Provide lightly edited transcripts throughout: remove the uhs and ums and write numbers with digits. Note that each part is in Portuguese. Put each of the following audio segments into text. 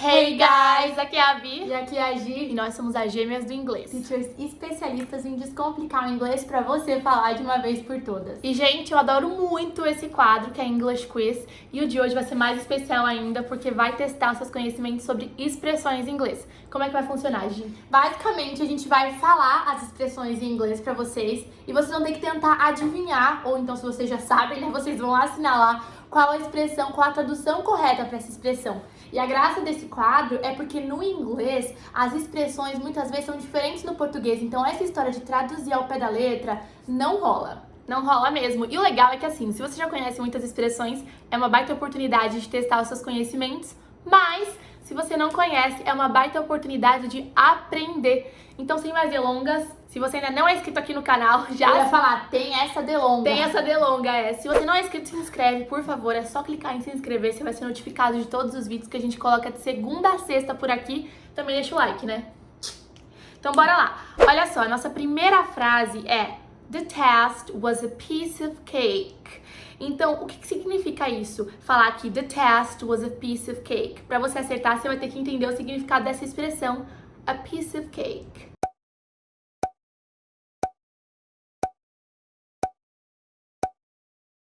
Hey guys, aqui é a Vi e aqui é a Gi e nós somos as gêmeas do inglês. Teachers especialistas em descomplicar o inglês pra você falar de uma vez por todas. E gente, eu adoro muito esse quadro que é English Quiz e o de hoje vai ser mais especial ainda porque vai testar os seus conhecimentos sobre expressões em inglês. Como é que vai funcionar, Gi? Basicamente, a gente vai falar as expressões em inglês pra vocês e vocês vão ter que tentar adivinhar, ou então se vocês já sabem, né, vocês vão assinalar qual a expressão, qual a tradução correta para essa expressão. E a graça desse quadro é porque no inglês as expressões muitas vezes são diferentes no português, então essa história de traduzir ao pé da letra não rola. Não rola mesmo. E o legal é que assim, se você já conhece muitas expressões, é uma baita oportunidade de testar os seus conhecimentos, mas se você não conhece, é uma baita oportunidade de aprender. Então, sem mais delongas, se você ainda não é inscrito aqui no canal, já... Eu ia falar, tem essa delonga. Tem essa delonga, é. Se você não é inscrito, se inscreve, por favor. É só clicar em se inscrever, você vai ser notificado de todos os vídeos que a gente coloca de segunda a sexta por aqui. Também deixa o like, né? Então, bora lá. Olha só, a nossa primeira frase é The test was a piece of cake. Então, o que significa isso? Falar que the test was a piece of cake. Para você acertar, você vai ter que entender o significado dessa expressão, a piece of cake.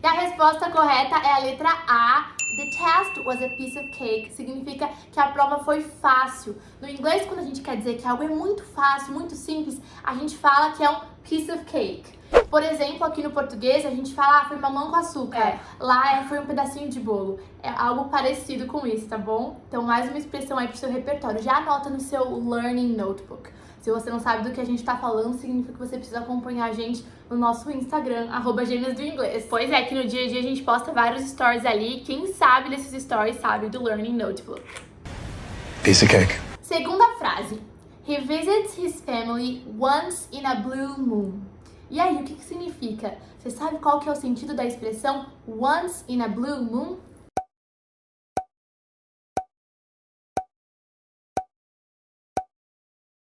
E a resposta correta é a letra A. The test was a piece of cake. Significa que a prova foi fácil. No inglês, quando a gente quer dizer que algo é muito fácil, muito simples, a gente fala que é um piece of cake. Por exemplo, aqui no português, a gente fala, foi mamão com açúcar. Lá foi um pedacinho de bolo. É algo parecido com isso, tá bom? Então, mais uma expressão aí pro seu repertório. Já anota no seu Learning Notebook. Se você não sabe do que a gente tá falando, significa que você precisa acompanhar a gente no nosso Instagram, @gêmeas do inglês. Pois é, que no dia a dia a gente posta vários stories ali. Quem sabe desses stories sabe do Learning Notebook. Piece of cake. Segunda frase. He visits his family once in a blue moon. E aí, o que significa? Você sabe qual que é o sentido da expressão once in a blue moon?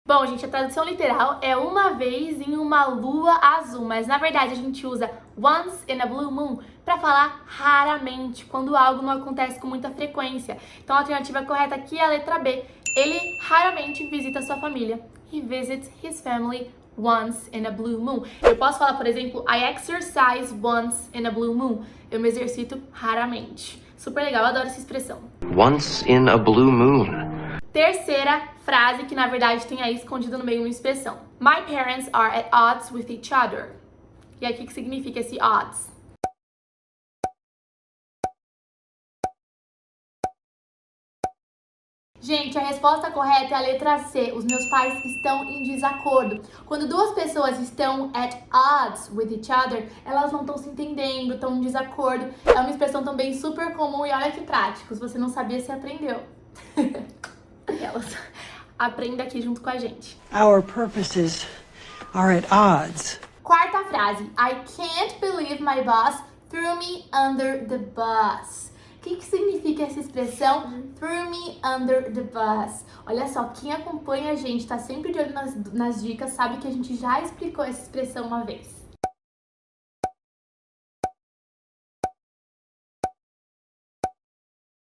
Bom, gente, a tradução literal é uma vez em uma lua azul, mas na verdade a gente usa once in a blue moon para falar raramente, quando algo não acontece com muita frequência. Então a alternativa correta aqui é a letra B. Ele raramente visita sua família. He visits his family once in a blue moon. Eu posso falar, por exemplo, I exercise once in a blue moon. Eu me exercito raramente. Super legal, eu adoro essa expressão. Once in a blue moon. Terceira frase, que na verdade tem aí escondido no meio uma expressão. My parents are at odds with each other. E aí, o que significa esse odds? Gente, a resposta correta é a letra C. Os meus pais estão em desacordo. Quando duas pessoas estão at odds with each other, elas não estão se entendendo, estão em desacordo. É uma expressão também super comum e olha que prático. Se você não sabia, você aprendeu. Elas. Aprenda aqui junto com a gente. Our purposes are at odds. Quarta frase. I can't believe my boss threw me under the bus. O que significa essa expressão threw me under the bus? Olha só, quem acompanha a gente, tá sempre de olho nas dicas, sabe que a gente já explicou essa expressão uma vez.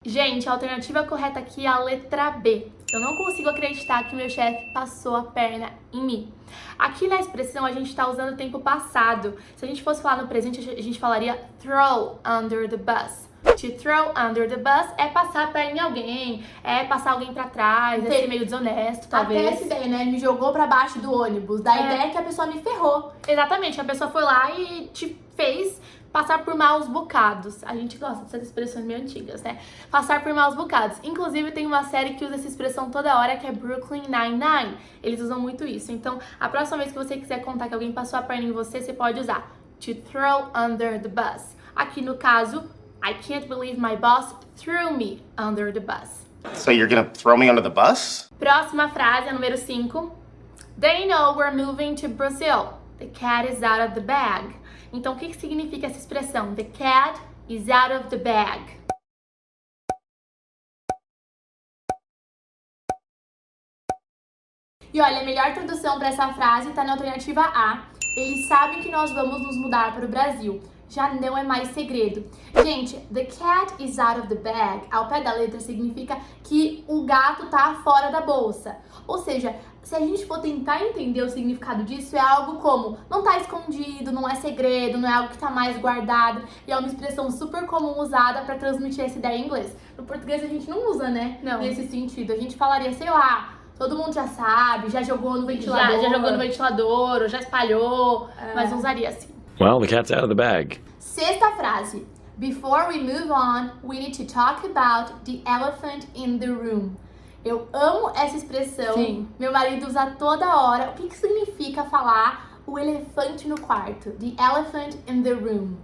Gente, a alternativa correta aqui é a letra B. Eu não consigo acreditar que meu chefe passou a perna em mim. Aqui na expressão a gente está usando o tempo passado. Se a gente fosse falar no presente, a gente falaria throw under the bus. To throw under the bus é passar a perna em alguém, é passar alguém pra trás, é ser meio desonesto, talvez. Até essa ideia, né? Ele me jogou pra baixo do ônibus. Da ideia que a pessoa me ferrou. Exatamente, a pessoa foi lá e te fez passar por maus bocados. A gente gosta dessas expressões meio antigas, né? Passar por maus bocados. Inclusive, tem uma série que usa essa expressão toda hora, que é Brooklyn Nine-Nine. Eles usam muito isso. Então, a próxima vez que você quiser contar que alguém passou a perna em você, você pode usar to throw under the bus. Aqui no caso, I can't believe my boss threw me under the bus. So you're gonna throw me under the bus? Próxima frase, a número 5. They know we're moving to Brazil. The cat is out of the bag. Então, o que significa essa expressão? The cat is out of the bag. E olha, a melhor tradução para essa frase está na alternativa A. Eles sabem que nós vamos nos mudar para o Brasil. já não é mais segredo. Gente, the cat is out of the bag, ao pé da letra, significa que o gato tá fora da bolsa. Ou seja, se a gente for tentar entender o significado disso, é algo como não tá escondido, não é segredo, não é algo que tá mais guardado. E é uma expressão super comum usada pra transmitir essa ideia em inglês. No português a gente não usa, né? Não. Nesse sentido. A gente falaria, sei lá, todo mundo já sabe, já jogou no ventilador. Já jogou no ventilador, ou já espalhou, mas não usaria assim. Well, the cat's out of the bag. Sexta frase. Before we move on, we need to talk about the elephant in the room. Eu amo essa expressão. Sim. Meu marido usa toda hora. O que significa falar o elefante no quarto? The elephant in the room.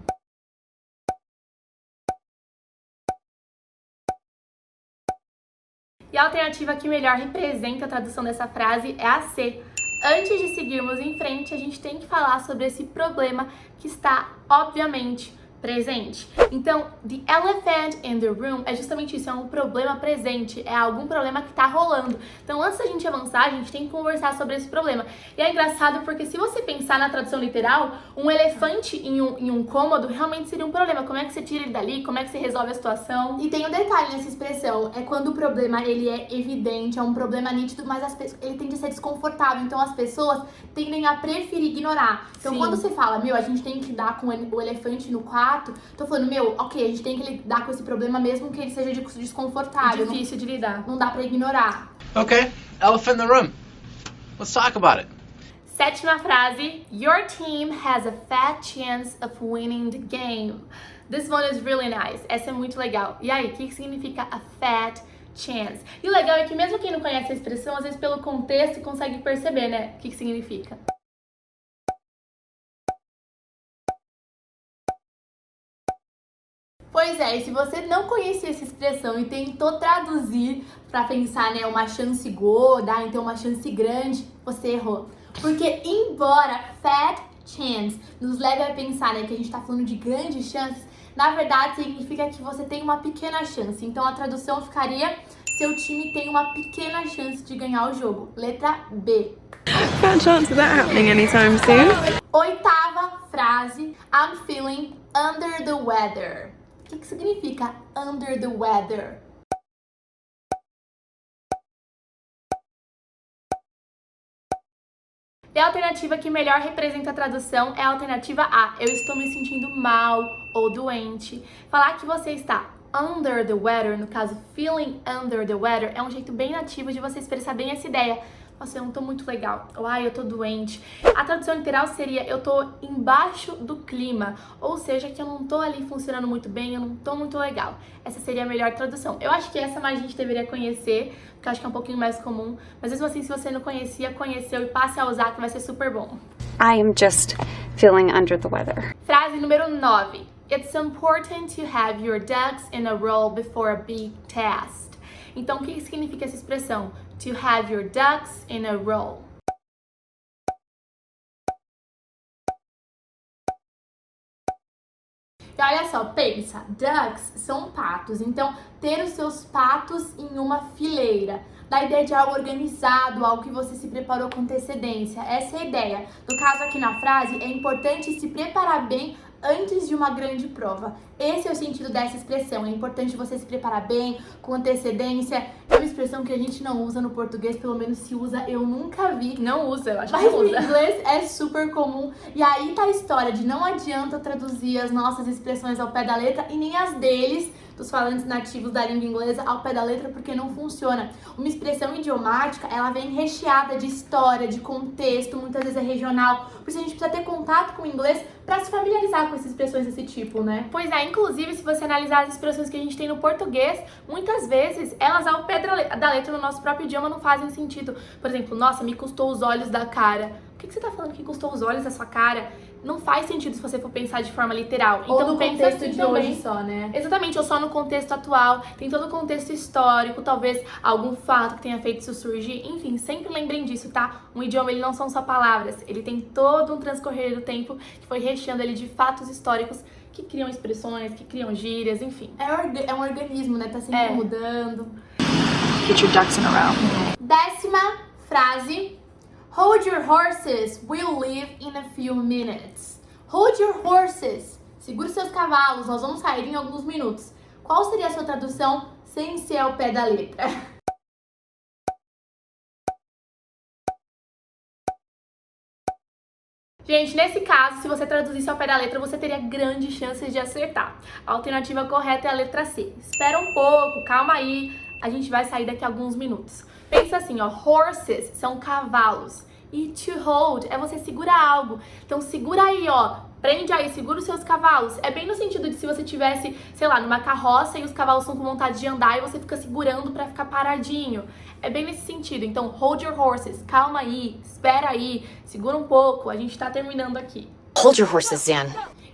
E a alternativa que melhor representa a tradução dessa frase é a C. Antes de seguirmos em frente, a gente tem que falar sobre esse problema que está, obviamente, presente. Então, the elephant in the room é justamente isso, é um problema presente, é algum problema que tá rolando. Então, antes da gente avançar, a gente tem que conversar sobre esse problema. E é engraçado porque se você pensar na tradução literal, um elefante em um cômodo realmente seria um problema. Como é que você tira ele dali? Como é que você resolve a situação? E tem um detalhe nessa expressão, é quando o problema ele é evidente, é um problema nítido, mas ele tende a ser desconfortável, então as pessoas tendem a preferir ignorar. Então Sim. quando você fala, meu, a gente tem que lidar com o elefante no quarto, tô falando, meu, ok, a gente tem que lidar com esse problema mesmo que ele seja desconfortável. É difícil de lidar. Não dá pra ignorar. Okay, elephant in the room. Let's talk about it. Sétima frase, your team has a fat chance of winning the game. This one is really nice. Essa é muito legal. E aí, o que significa a fat chance? E o legal é que mesmo quem não conhece a expressão, às vezes pelo contexto consegue perceber, né, o que significa. Pois é, e se você não conhecia essa expressão e tentou traduzir pra pensar, né, uma chance gorda, então uma chance grande, você errou. Porque embora fat chance nos leve a pensar, né, que a gente tá falando de grandes chances, na verdade significa que você tem uma pequena chance. Então a tradução ficaria, seu time tem uma pequena chance de ganhar o jogo. Letra B. Fat chance of that happening anytime soon. Oitava frase, I'm feeling under the weather. O que significa under the weather? E a alternativa que melhor representa a tradução é a alternativa A. Eu estou me sentindo mal ou doente. Falar que você está under the weather, no caso feeling under the weather, é um jeito bem nativo de você expressar bem essa ideia. Nossa, eu não tô muito legal. Ou, ai, eu tô doente. A tradução literal seria, eu tô embaixo do clima. Ou seja, que eu não tô ali funcionando muito bem, eu não tô muito legal. Essa seria a melhor tradução. Eu acho que essa mais a gente deveria conhecer, porque eu acho que é um pouquinho mais comum. Mas mesmo assim, se você não conhecia, conheceu e passe a usar, que vai ser super bom. I am just feeling under the weather. Frase número 9. It's important to have your ducks in a row before a big test. Então, o que significa essa expressão? To have your ducks in a row. E olha só, pensa, ducks são patos, então ter os seus patos em uma fileira. Da ideia de algo organizado, algo que você se preparou com antecedência. Essa é a ideia. No caso aqui na frase, é importante se preparar bem antes de uma grande prova. Esse é o sentido dessa expressão. É importante você se preparar bem, com antecedência. É uma expressão que a gente não usa no português, pelo menos se usa, eu nunca vi. Não usa, eu acho que Mas não no usa. inglês é super comum. E aí tá a história de não adianta traduzir as nossas expressões ao pé da letra e nem as deles, dos falantes nativos da língua inglesa, ao pé da letra, porque não funciona. Uma expressão idiomática, ela vem recheada de história, de contexto, muitas vezes é regional. Por isso a gente precisa ter contato com o inglês pra se familiarizar com essas expressões desse tipo, né? Pois é, inclusive, se você analisar as expressões que a gente tem no português, muitas vezes elas ao pé da letra no nosso próprio idioma não fazem sentido. Por exemplo, nossa, me custou os olhos da cara. O que você tá falando que custou os olhos da sua cara? Não faz sentido se você for pensar de forma literal. Ou Então no pensa contexto assim de também. hoje só, né? Exatamente, ou só no contexto atual. Tem todo o contexto histórico, talvez algum fato que tenha feito isso surgir. Enfim, sempre lembrem disso, tá? Um idioma, ele não são só palavras. Ele tem todo um transcorrer do tempo que foi recheando ele de fatos históricos que criam expressões, que criam gírias, enfim. É um organismo, né? Tá sempre mudando. Get your ducks in a row. 10ª frase. Hold your horses, we'll leave in a few minutes. Hold your horses Segure seus cavalos, nós vamos sair em alguns minutos. Qual seria a sua tradução sem ser ao pé da letra? Gente, nesse caso, se você traduzisse ao pé da letra, você teria grandes chances de acertar. A alternativa correta é a letra C. Espera um pouco, calma aí, a gente vai sair daqui a alguns minutos. Pensa assim, ó, horses são cavalos e to hold é você segurar algo. Então segura aí, ó, prende aí, segura os seus cavalos. É bem no sentido de se você tivesse, sei lá, numa carroça e os cavalos estão com vontade de andar e você fica segurando pra ficar paradinho. É bem nesse sentido. Então, hold your horses, calma aí, espera aí, segura um pouco, a gente tá terminando aqui. Hold your horses, Zan.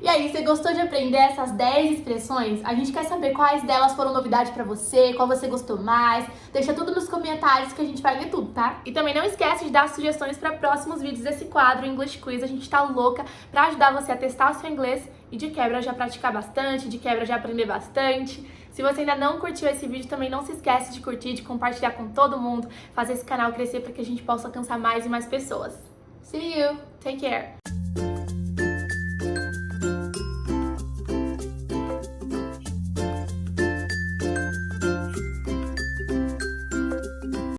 E aí, você gostou de aprender essas 10 expressões? A gente quer saber quais delas foram novidade pra você, qual você gostou mais. Deixa tudo nos comentários que a gente vai ler tudo, tá? E também não esquece de dar sugestões para próximos vídeos desse quadro English Quiz. A gente tá louca pra ajudar você a testar o seu inglês e de quebra já praticar bastante, de quebra já aprender bastante. Se você ainda não curtiu esse vídeo, também não se esquece de curtir, de compartilhar com todo mundo, fazer esse canal crescer para que a gente possa alcançar mais e mais pessoas. See you! Take care!